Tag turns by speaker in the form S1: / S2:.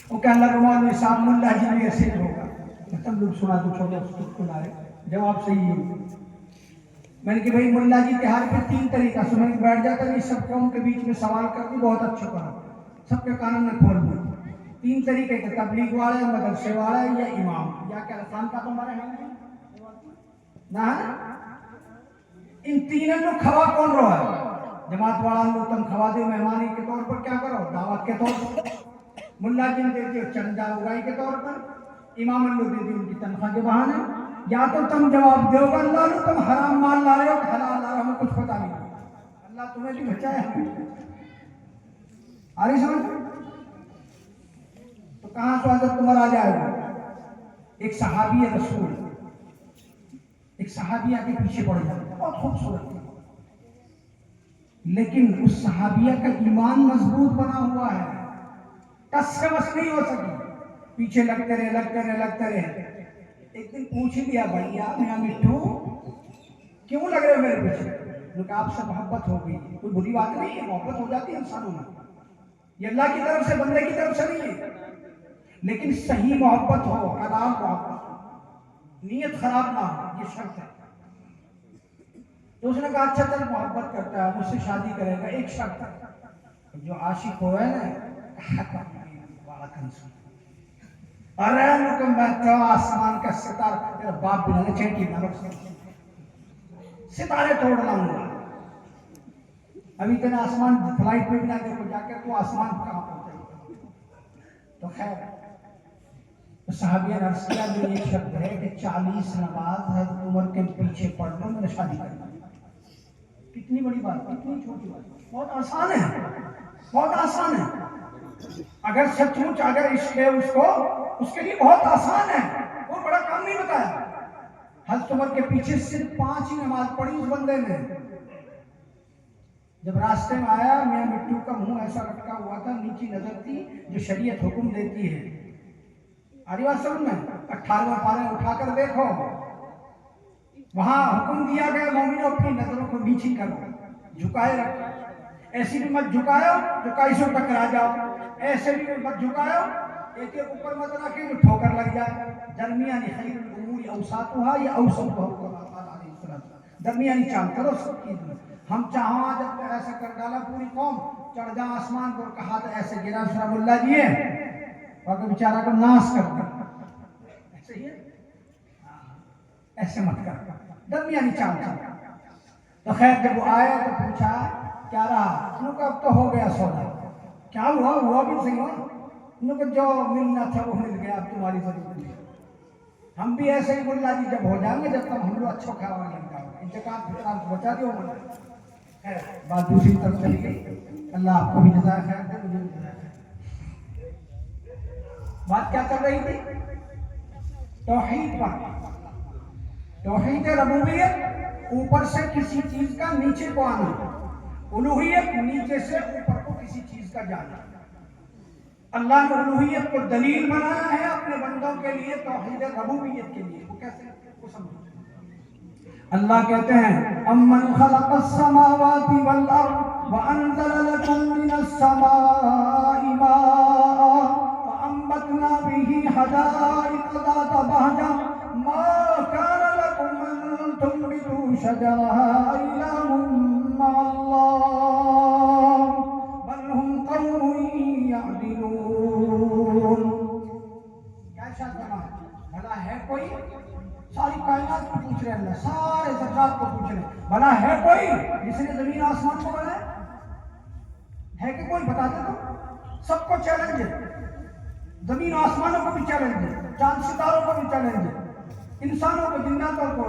S1: وہ کہنے لگا مولوی صاحب ملا جی بھی ایسے ہی ہوگا. تم لوگ سنا دو چھوٹے اس کو لائے جواب صحیح ہے. میں نے کہ بھائی ملا جی تہار پہ 3 طریقہ سے میں بیٹھ جاتا ہے سب قوم کے بیچ میں سوال کر دی بہت اچھا کرا سب کے کانوں میں کھول دوں. 3 طریقے کے تبلیغ والا ہے مدرسے والا ہے یا امام یا کیا خان کا تمہارے ہے نہ ان تینوں لوگ کھوا کون رہا ہے. جماعت والا لوگ تم کھوا دو مہمانی کے طور پر کیا کرو دعوت کے طور پر. ملا جی نے دے دیو چندہ اگائی کے طور پر. امام لوگ دے دیو ان کی تنخواہ کے بہانے. یا تو تم جواب دو گا اللہ نے تم حرام مال لا رہے ہو کہ حلال لا رہے ہو ہمیں کچھ پتا نہیں. اللہ تمہیں بھی بچایا آ رہی سمجھ تو کہاں تو حضرت عمر آ جائے گا. ایک صحابی رسول ایک صحابیہ کے پیچھے پڑ جاتا ہے بہت خوبصورت ہے لیکن اس صحابیہ کا ایمان مضبوط بنا ہوا ہے ٹس سے بس نہیں ہو سکی. پیچھے لگتے رہے. ایک دن پوچھ لیا بھیا میاں مٹھو کیوں لگ رہے ہو میرے پیچھے. کیونکہ آپ سے محبت ہو گئی. کوئی بری بات نہیں ہے محبت ہو جاتی ہے انسانوں میں. یہ اللہ کی طرف سے بندے کی طرف سے نہیں ہے لیکن صحیح محبت ہو حلال محبت ہو نیت خراب نہ ہو یہ شرط ہے. تو اس نے کہا اچھا چل محبت کرتا ہے مجھ سے شادی کرے گا. ایک شرط ہے جو عاشق ہوئے نا ارے میں تو آسمان کا ستارہ تیرا باپ بھی نہ چینٹی نہ ستارے توڑ لاؤں گا. ابھی تیرا آسمان فلائٹ پہ بھی نہ دیکھو جا کے تو آسمان کہاں پہنچے. تو خیر صحابیہ نے عرض کیا میں ایک شرط ہے کہ 40 نماز حضرت عمر کے پیچھے پڑھ لو میں نے شادی کرنا. کتنی بڑی بات کتنی چھوٹی بات بہت آسان ہے بہت آسان ہے. اگر سچ مچ اگر عشق ہے اس کو اس کے لیے بہت آسان ہے. وہ بڑا کام نہیں بتایا. حضرت عمر کے پیچھے صرف 5 ہی نماز پڑھی اس بندے نے. جب راستے میں آیا میاں مٹھو کا منہ ایسا لٹکا ہوا تھا نیچی نظر تھی جو شریعت حکم دیتی ہے. آری بات سمجھ میں 18واں پارہ اٹھا کر دیکھو وہاں حکم دیا گیا مومنوں اپنی نظروں کو نیچی کرو جھکائے رکھو. ایسی بھی مت جھکاؤ جو کائسوں ٹکرا جاؤ. ایسے بھی مت جھکاؤ ایک اوپر مت رکھے جو ٹھوکر لگ جائے. درمیانی خیر الامور اوساطها یا اوسطها درمیانی چال کرو سب چیز میں. ہم چاہاں جب ایسا کر ڈالا پوری قوم چڑھ جا آسمان پر کہا تو ایسے گرا سرب اللہ جی اور بیچارہ کو ناس کر دیا. ایسے ہی ایسے مت کر درمیانی چال چل. تو خیر جب وہ آئے تو پوچھا کیا رہا. انہوں کا اب تو ہو گیا سودا. کیا ہوا بھی صحیح ہوا. انہوں کو جو ملنا تھا وہ مل گیا اب تمہاری ضرورت نہیں. ہم بھی ایسے ہی ملا جی جب ہو جائیں گے جب تک ہم لوگ اچھا کھاوا لگ جاؤ گے انتقام فکرام کو بچا دیو. بات دوسری طرف چلی گئی. اللہ آپ کو بھی جزائے خیر دے مجھے بھی جزائے خیر. بات کیا کر رہی تھی توحید پر. توحید ربوبیت اوپر سے کسی چیز کا نیچے کو آنا. الوہیت نیچے سے اوپر کو کسی چیز کا جانا. اللہ نے الوہیت کو دلیل بنایا ہے اپنے بندوں کے لیے توحید ربوبیت کے لیے. وہ کیسے وہ سمجھو. اللہ کہتے ہیں امن خلق السماوات والارض وانزل لكم من السماء ماء فانبتنا به حدائق ذات بهجة ما كان لكم ان تنبتوا شجرها الا مع الله بل هم قوم يعدلون. کیا ارشاد فرمایا بھلا ہے کوئی ساری کائنات کو پوچھ رہے اللہ سارے ذرات کو پوچھ رہے بھلا ہے کوئی جس نے زمین آسمان کو بنایا ہے کہ کوئی بتا دے تو. سب کو چیلنج ہے. زمین آسمانوں کو بھی چیلنج ہے چاند ستاروں کو بھی چیلنج ہے انسانوں کو جناتوں کو